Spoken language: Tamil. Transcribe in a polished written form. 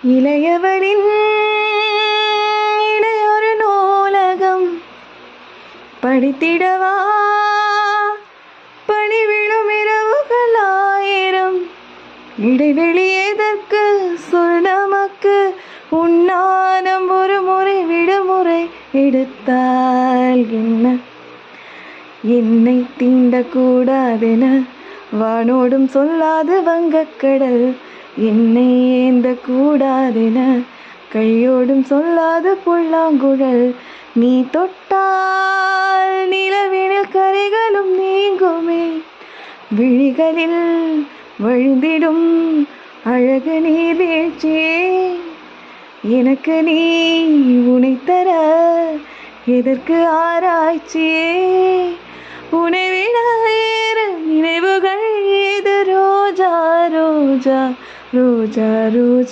இளையவரின் இடையொரு நூலகம் படித்திடவா பணிவிழும் இரவுகள் 1000 இடைவெளி எதற்கு சொல் நமக்கு உன்னானம் ஒரு முறை விடுமுறை எடுத்தால் என்ன என்னை தீண்டக்கூடாதென வானோடும் சொல்லாது வங்கக்கடல் என்னை ஏந்த கூடாதென கையோடும் சொல்லாது புல்லாங்குழல் நீ தொட்டால் நிலவினில் கரைகளும் நீங்குமே விழிகளில் வழிந்திடும் அழகு நீர்வீழ்ச்சியே எனக்கு நீ உனைத்தர எதற்கு ஆராய்ச்சியே உனை விட வேறு நினைவுகள் ஏது ரோஜா ரோஜா ரோஜா ரோஜா